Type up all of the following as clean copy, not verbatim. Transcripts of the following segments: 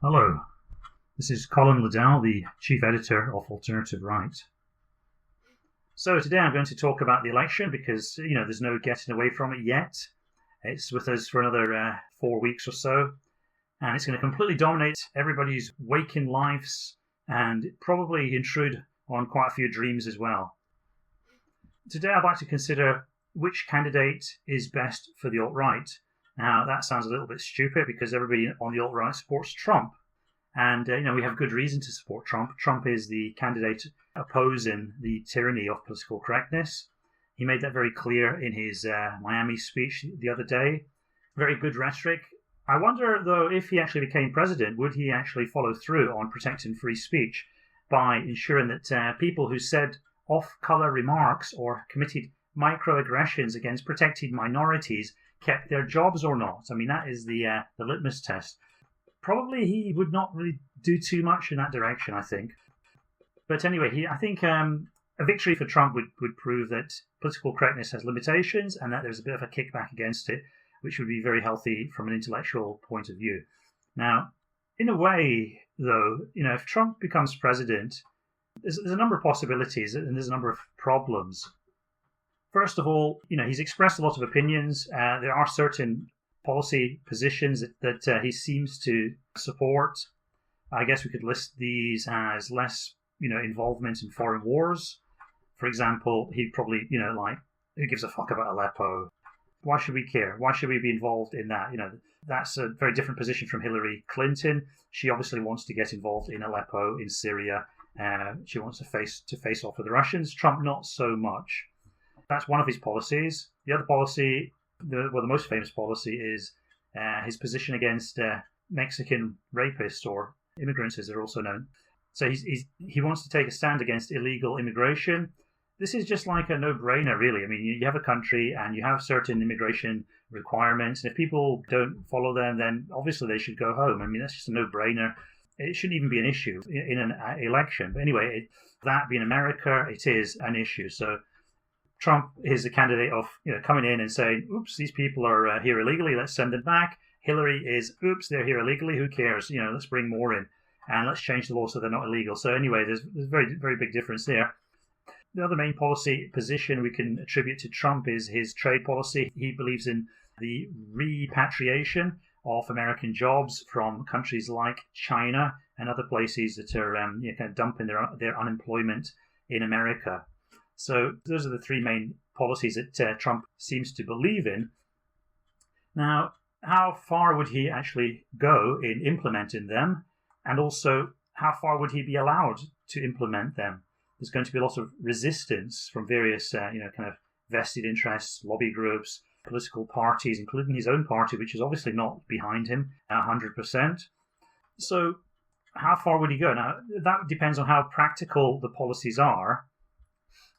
Hello, this is Colin Liddell, the Chief Editor of Alternative Right. So today I'm going to talk about the election because, there's no getting away from it yet. It's with us for another 4 weeks or so, and it's going to completely dominate everybody's waking lives and probably intrude on quite a few dreams as well. Today I'd like to consider which candidate is best for the alt-right. Now, that sounds a little bit stupid because everybody on the alt-right supports Trump. And, we have good reason to support Trump. Trump is the candidate opposing the tyranny of political correctness. He made that very clear in his Miami speech the other day. Very good rhetoric. I wonder, though, if he actually became president, would he actually follow through on protecting free speech by ensuring that people who said off-color remarks or committed microaggressions against protected minorities kept their jobs or not? I mean, that is the litmus test. Probably he would not really do too much in that direction, I think. But anyway, I think a victory for Trump would prove that political correctness has limitations and that there's a bit of a kickback against it, which would be very healthy from an intellectual point of view. Now, in a way, though, if Trump becomes president, there's a number of possibilities and there's a number of problems. First of all, he's expressed a lot of opinions. There are certain policy positions that he seems to support. I guess we could list these as less, involvement in foreign wars. For example, he'd probably, who gives a fuck about Aleppo? Why should we care? Why should we be involved in that? That's a very different position from Hillary Clinton. She obviously wants to get involved in Aleppo, in Syria. She wants to face off with the Russians. Trump, not so much. That's one of his policies. The other policy, the most famous policy, is his position against Mexican rapists, or immigrants as they're also known. So he wants to take a stand against illegal immigration. This is just like a no-brainer, really. I mean, you have a country and you have certain immigration requirements, and if people don't follow them, then obviously they should go home. I mean, that's just a no-brainer. It shouldn't even be an issue in an election. But anyway, that being America, it is an issue. So Trump is a candidate of coming in and saying, oops, these people are here illegally, let's send them back. Hillary is, oops, they're here illegally, who cares? Let's bring more in and let's change the law so they're not illegal. So anyway, there's a very, very big difference there. The other main policy position we can attribute to Trump is his trade policy. He believes in the repatriation of American jobs from countries like China and other places that are kind of dumping their unemployment in America. So those are the three main policies that Trump seems to believe in. Now, how far would he actually go in implementing them? And also, how far would he be allowed to implement them? There's going to be a lot of resistance from various, kind of vested interests, lobby groups, political parties, including his own party, which is obviously not behind him 100%. So how far would he go? Now, that depends on how practical the policies are.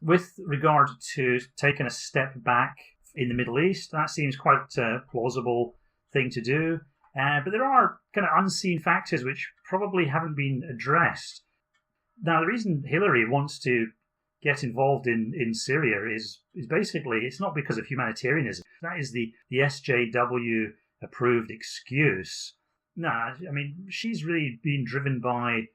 With regard to taking a step back in the Middle East, that seems quite a plausible thing to do. But there are kind of unseen factors which probably haven't been addressed. Now, the reason Hillary wants to get involved in Syria is basically, it's not because of humanitarianism. That is the SJW approved excuse. No, I mean, she's really been driven by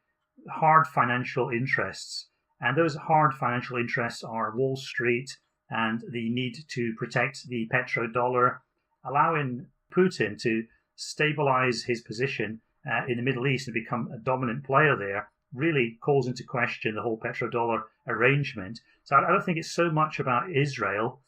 hard financial interests. And those hard financial interests are Wall Street and the need to protect the petrodollar, allowing Putin to stabilize his position in the Middle East and become a dominant player there, really calls into question the whole petrodollar arrangement. So I don't think it's so much about Israel.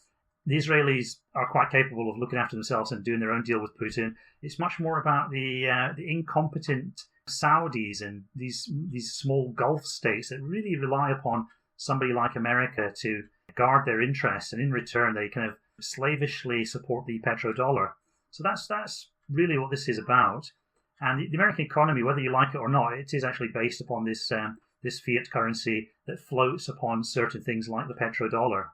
The Israelis are quite capable of looking after themselves and doing their own deal with Putin. It's much more about the incompetent Saudis and these small Gulf states that really rely upon somebody like America to guard their interests, and in return they kind of slavishly support the petrodollar. So that's really what this is about. And the American economy, whether you like it or not, it is actually based upon this fiat currency that floats upon certain things like the petrodollar.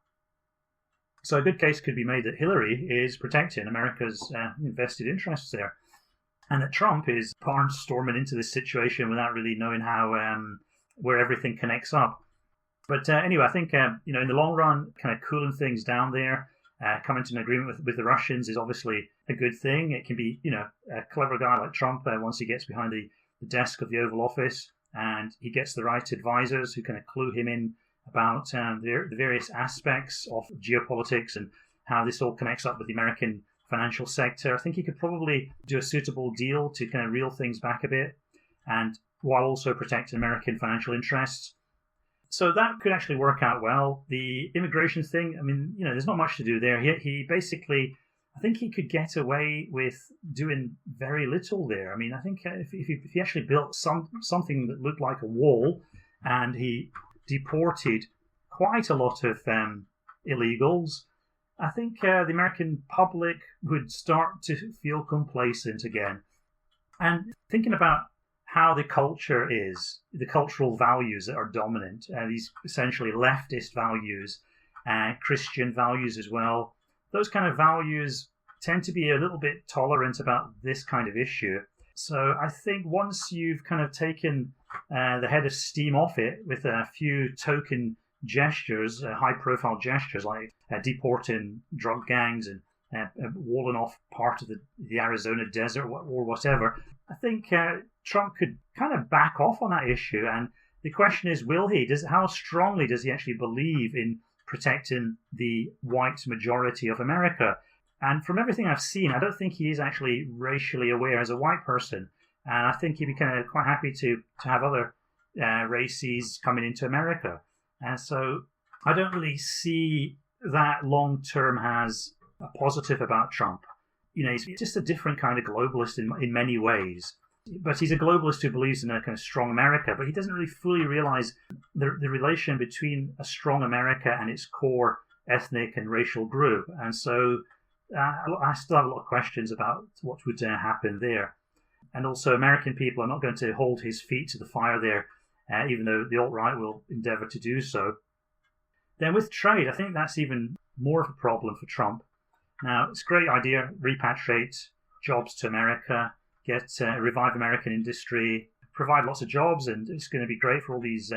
So a good case could be made that Hillary is protecting America's invested interests there, and that Trump is barnstorming into this situation without really knowing how where everything connects up. But anyway, I think in the long run, kind of cooling things down there, coming to an agreement with the Russians is obviously a good thing. It can be, a clever guy like Trump, once he gets behind the desk of the Oval Office, and he gets the right advisors who kind of clue him in about the various aspects of geopolitics and how this all connects up with the American financial sector. I think he could probably do a suitable deal to kind of reel things back a bit, and while also protecting American financial interests. So that could actually work out well. The immigration thing, I mean, there's not much to do there. He basically, I think he could get away with doing very little there. I mean, I think if he actually built something that looked like a wall, and he deported quite a lot of illegals, I think the American public would start to feel complacent again. And thinking about how the culture is, the cultural values that are dominant, these essentially leftist values, Christian values as well, those kind of values tend to be a little bit tolerant about this kind of issue. So I think once you've kind of taken the head of steam off it with a few token gestures, high-profile gestures like deporting drug gangs and walling off part of the Arizona desert or whatever, I think Trump could kind of back off on that issue. And the question is, will he? How strongly does he actually believe in protecting the white majority of America? And from everything I've seen, I don't think he is actually racially aware as a white person. And I think he'd be kind of quite happy to have other races coming into America. And so I don't really see that long term as a positive about Trump. He's just a different kind of globalist in many ways. But he's a globalist who believes in a kind of strong America, but he doesn't really fully realize the relation between a strong America and its core ethnic and racial group. And so I still have a lot of questions about what would happen there. And also, American people are not going to hold his feet to the fire there, even though the alt-right will endeavor to do so. Then with trade, I think that's even more of a problem for Trump. Now, it's a great idea, repatriate jobs to America, revive American industry, provide lots of jobs, and it's going to be great for all these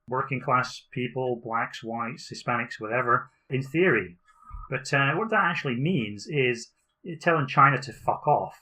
working class people, blacks, whites, Hispanics, whatever, in theory. But what that actually means is telling China to fuck off.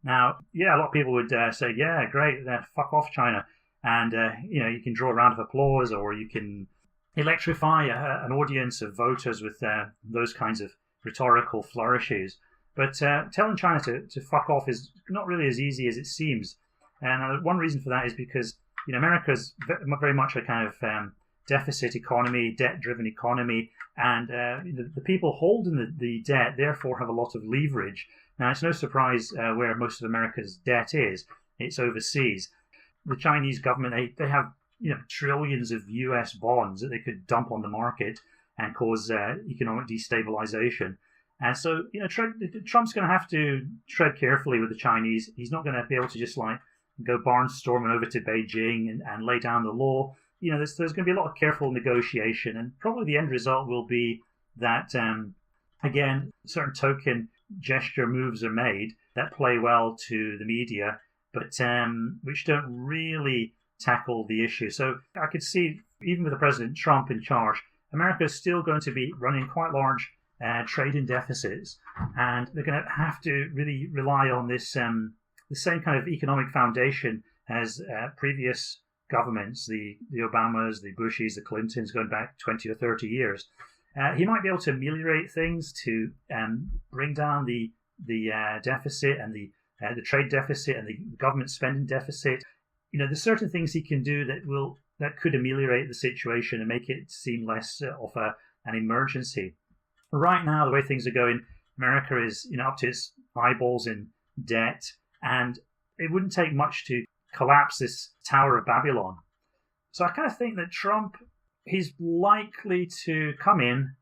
Now, yeah, a lot of people would say, yeah, great, fuck off, China. And, you can draw a round of applause, or you can electrify an audience of voters with those kinds of rhetorical flourishes. But telling China to fuck off is not really as easy as it seems. And one reason for that is because, America's very much a kind of deficit economy, debt-driven economy, and the people holding the debt therefore have a lot of leverage. Now, it's no surprise where most of America's debt is. It's overseas. The Chinese government, they have trillions of US bonds that they could dump on the market and cause economic destabilization. And so, Trump's going to have to tread carefully with the Chinese. He's not going to be able to just go barnstorming over to Beijing and lay down the law. There's going to be a lot of careful negotiation, and probably the end result will be that, again, certain token gesture moves are made that play well to the media, but which don't really tackle the issue. So I could see, even with the President Trump in charge, America is still going to be running quite large trading deficits, and they're going to have to really rely on this the same kind of economic foundation as previous governments, the Obamas, the Bushes, the Clintons, going back 20 or 30 years. He might be able to ameliorate things to bring down the deficit and the trade deficit and the government spending deficit. There's certain things he can do that could ameliorate the situation and make it seem less of an emergency. Right now, the way things are going, America is up to its eyeballs in debt, and it wouldn't take much to collapse this Tower of Babylon. So I kind of think that Trump, he's likely to come in.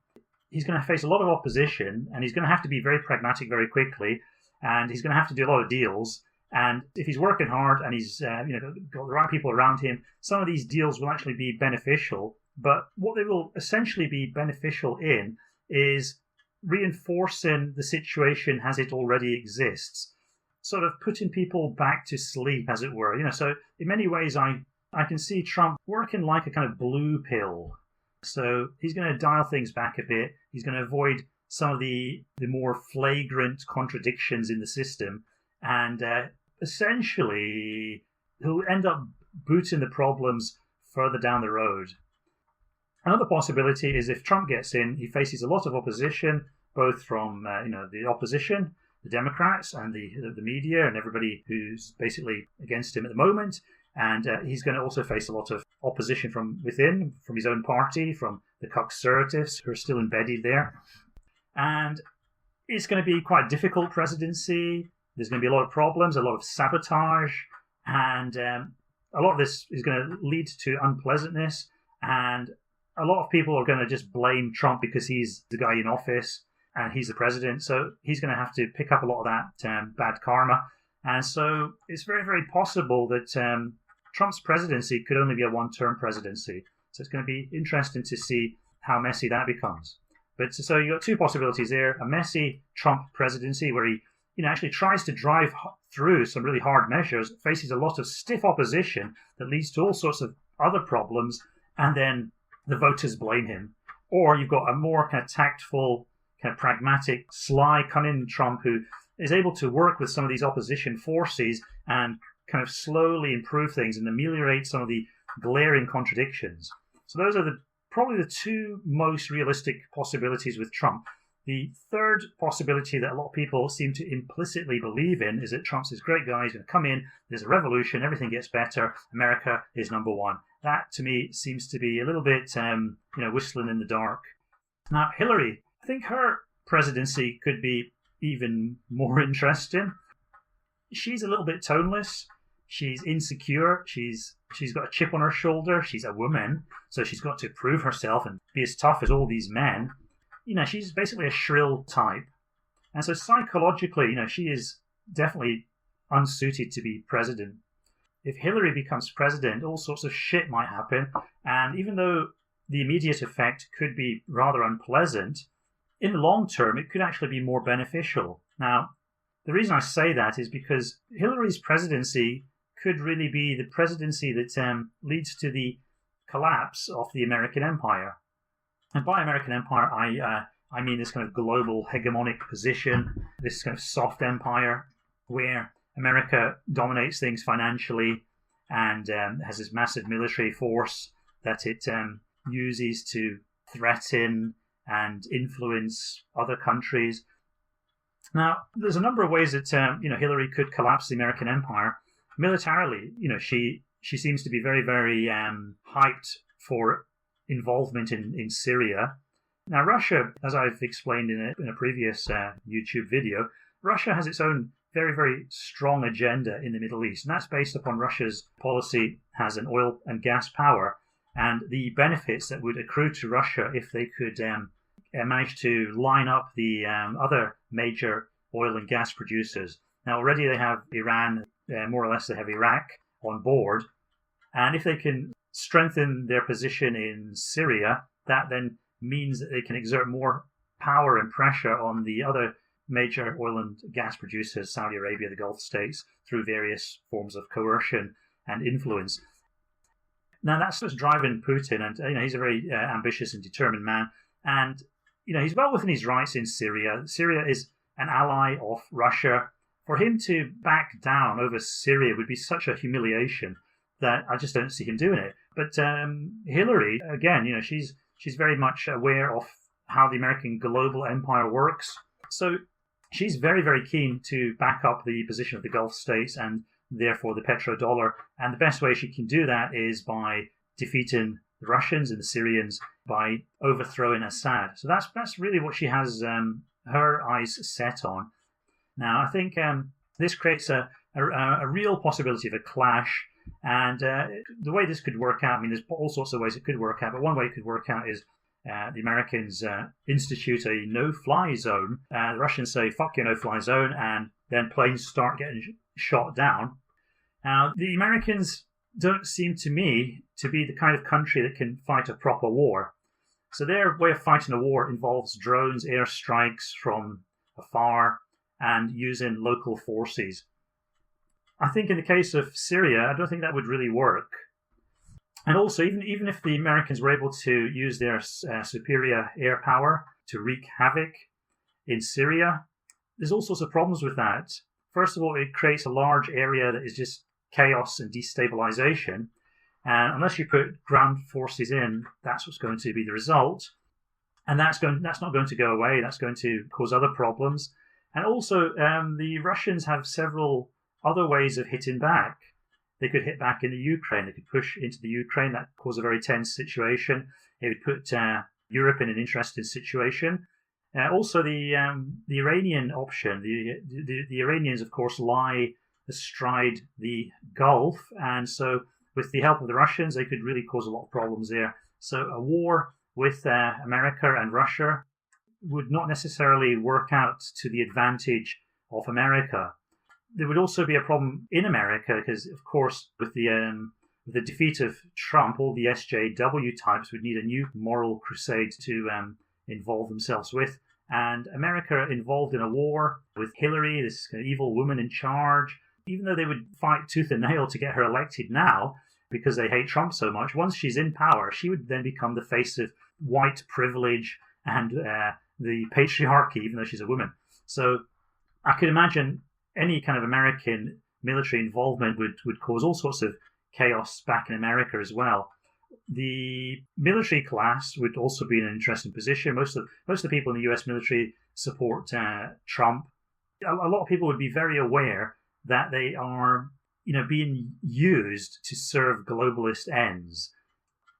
He's going to face a lot of opposition, and he's going to have to be very pragmatic very quickly, and he's going to have to do a lot of deals. And if he's working hard and he's got the right people around him, some of these deals will actually be beneficial. But what they will essentially be beneficial in is reinforcing the situation as it already exists, sort of putting people back to sleep, as it were. So in many ways, I can see Trump working like a kind of blue pill. So he's going to dial things back a bit. He's going to avoid some of the more flagrant contradictions in the system, and essentially who'll end up booting the problems further down the road. Another possibility is if Trump gets in, he faces a lot of opposition, both from the opposition, the Democrats, and the media, and everybody who's basically against him at the moment. And he's going to also face a lot of opposition from within, from his own party, from the conservatives who are still embedded there. And it's going to be quite a difficult presidency. There's going to be a lot of problems, a lot of sabotage, and a lot of this is going to lead to unpleasantness. And a lot of people are going to just blame Trump because he's the guy in office and he's the president. So he's going to have to pick up a lot of that bad karma. And so it's very, very possible that Trump's presidency could only be a one-term presidency. So it's going to be interesting to see how messy that becomes. But so you've got two possibilities there: a messy Trump presidency where he actually tries to drive through some really hard measures, faces a lot of stiff opposition that leads to all sorts of other problems, and then the voters blame him. Or you've got a more kind of tactful, kind of pragmatic, sly, cunning Trump who is able to work with some of these opposition forces and kind of slowly improve things and ameliorate some of the glaring contradictions. So those are probably the two most realistic possibilities with Trump. The third possibility that a lot of people seem to implicitly believe in is that Trump's this great guy, he's going to come in, there's a revolution, everything gets better, America is number one. That, to me, seems to be a little bit, whistling in the dark. Now, Hillary, I think her presidency could be even more interesting. She's a little bit toneless. She's insecure. She's got a chip on her shoulder. She's a woman, so she's got to prove herself and be as tough as all these men. She's basically a shrill type. And so psychologically, she is definitely unsuited to be president. If Hillary becomes president, all sorts of shit might happen. And even though the immediate effect could be rather unpleasant, in the long term, it could actually be more beneficial. Now, the reason I say that is because Hillary's presidency could really be the presidency that leads to the collapse of the American empire. And by American empire, I mean this kind of global hegemonic position, this kind of soft empire where America dominates things financially and has this massive military force that it uses to threaten and influence other countries. Now, there's a number of ways that Hillary could collapse the American empire. Militarily, she seems to be very, very hyped for involvement in Syria. Now, Russia, as I've explained in a previous YouTube video, Russia has its own very, very strong agenda in the Middle East, and that's based upon Russia's policy as an oil and gas power, and the benefits that would accrue to Russia if they could manage to line up the other major oil and gas producers. Now, already they have Iran, more or less they have Iraq on board, and if they can strengthen their position in Syria, that then means that they can exert more power and pressure on the other major oil and gas producers, Saudi Arabia, the Gulf states, through various forms of coercion and influence. Now, that's what's driving Putin, and he's a very ambitious and determined man, and he's well within his rights in Syria. Syria is an ally of Russia. For him to back down over Syria would be such a humiliation that I just don't see him doing it. But Hillary, again, she's very much aware of how the American global empire works. So she's very, very keen to back up the position of the Gulf states and therefore the petrodollar. And the best way she can do that is by defeating the Russians and the Syrians, by overthrowing Assad. So that's really what she has her eyes set on. Now, I think this creates a real possibility of a clash. And the way this could work out, there's all sorts of ways it could work out, but one way it could work out is the Americans institute a no-fly zone. The Russians say, fuck your no-fly zone, and then planes start getting shot down. Now, the Americans don't seem to me to be the kind of country that can fight a proper war. So their way of fighting a war involves drones, airstrikes from afar, and using local forces. I think in the case of Syria, I don't think that would really work. And also, even if the Americans were able to use their superior air power to wreak havoc in Syria, there's all sorts of problems with that. First of all, it creates a large area that is just chaos and destabilization. And unless you put ground forces in, that's what's going to be the result. And that's not going to go away. That's going to cause other problems. And also, the Russians have several other ways of hitting back. They could hit back in the Ukraine. They could push into the Ukraine. That would cause a very tense situation. It would put Europe in an interesting situation. Also, the Iranian option. The Iranians, of course, lie astride the Gulf. And so with the help of the Russians, they could really cause a lot of problems there. So a war with America and Russia would not necessarily work out to the advantage of America. There would also be a problem in America because, of course, with the defeat of Trump, all the SJW types would need a new moral crusade to involve themselves with. And America involved in a war with Hillary, this kind of evil woman in charge, even though they would fight tooth and nail to get her elected now because they hate Trump so much, once she's in power, she would then become the face of white privilege and the patriarchy, even though she's a woman. So I could imagine any kind of American military involvement would cause all sorts of chaos back in America as well. The military class would also be in an interesting position. Most of the people in the US military support Trump. A lot of people would be very aware that they are, being used to serve globalist ends.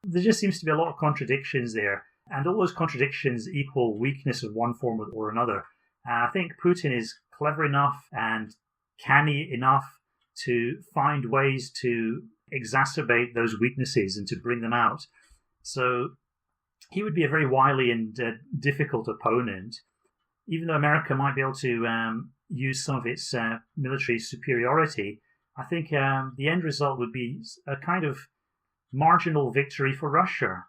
There just seems to be a lot of contradictions there, and all those contradictions equal weakness of one form or another. I think Putin is clever enough and canny enough to find ways to exacerbate those weaknesses and to bring them out. So he would be a very wily and difficult opponent. Even though America might be able to use some of its military superiority, I think the end result would be a kind of marginal victory for Russia.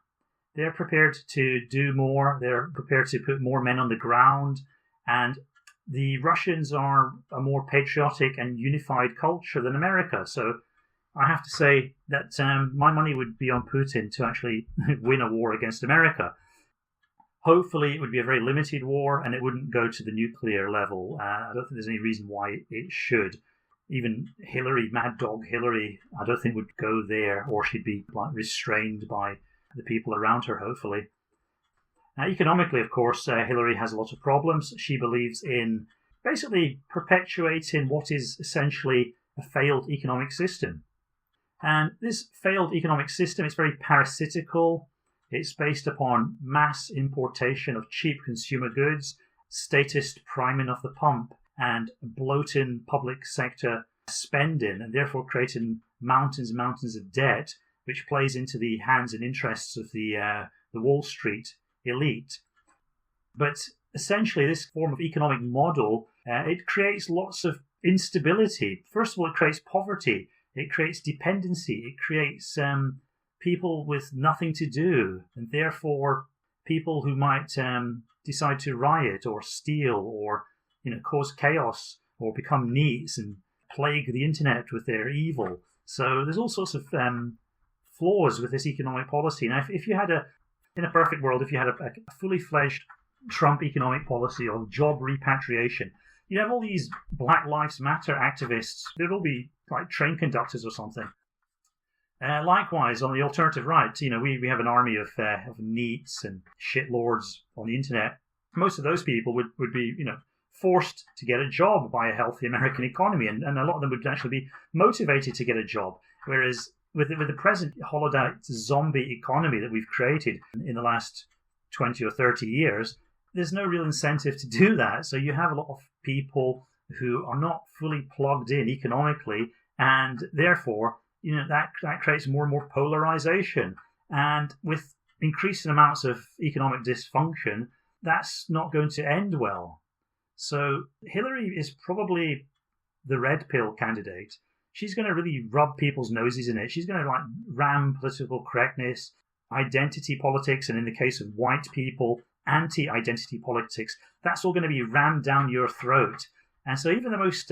They're prepared to do more. They're prepared to put more men on the ground. And the Russians are a more patriotic and unified culture than America. So I have to say that my money would be on Putin to actually win a war against America. Hopefully, it would be a very limited war and it wouldn't go to the nuclear level. I don't think there's any reason why it should. Even Hillary, Mad Dog Hillary, I don't think would go there, or she'd be restrained by the people around her, hopefully. Now, economically, of course, Hillary has a lot of problems. She believes in basically perpetuating what is essentially a failed economic system. And this failed economic system is very parasitical. It's based upon mass importation of cheap consumer goods, statist priming of the pump, and bloating public sector spending, and therefore creating mountains and mountains of debt, which plays into the hands and interests of the Wall Street elite. But essentially, this form of economic model, it creates lots of instability. First of all, it creates poverty. It creates dependency. It creates people with nothing to do, and therefore people who might decide to riot or steal or cause chaos or become neats and plague the internet with their evil. So there's all sorts of flaws with this economic policy. Now, if you had in a perfect world, if you had a fully fledged Trump economic policy of job repatriation, you'd have all these Black Lives Matter activists. They'd all be like train conductors or something. Likewise, on the alternative right, we have an army of neats and shitlords on the internet. Most of those people would be, forced to get a job by a healthy American economy, and a lot of them would actually be motivated to get a job. Whereas with the present hollowed out zombie economy that we've created in the last 20 or 30 years, there's no real incentive to do that. So you have a lot of people who are not fully plugged in economically, and therefore, that creates more and more polarization. And with increasing amounts of economic dysfunction, that's not going to end well. So Hillary is probably the red pill candidate. She's going to really rub people's noses in it. She's going to ram political correctness, identity politics, and in the case of white people, anti-identity politics. That's all going to be rammed down your throat. And so even the most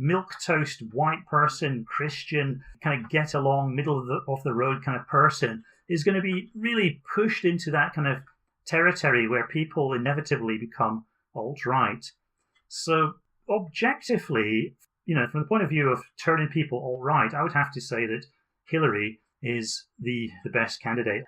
milquetoast white person, Christian, kind of get along, middle of the road kind of person is going to be really pushed into that kind of territory where people inevitably become alt-right. So objectively, from the point of view of turning people alt-right, I would have to say that Hillary is the best candidate.